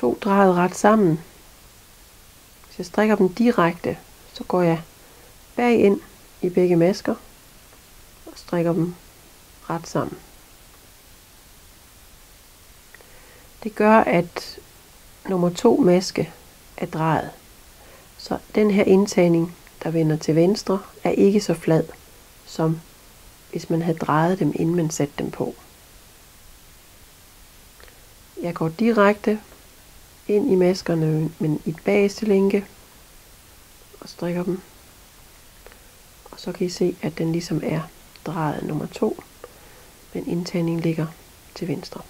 2 drejet ret sammen. Hvis jeg strikker dem direkte, så går jeg bag ind i begge masker og strikker dem ret sammen. Det gør, at nummer 2 maske er drejet. Så den her indtagning, der vender til venstre, er ikke så flad, som hvis man havde drejet dem, inden man satte dem på. Jeg går direkte ind i maskerne, men i bagerste lænke, og strikker dem. Og så kan I se, at den ligesom er drejet nummer 2, men indtagningen ligger til venstre.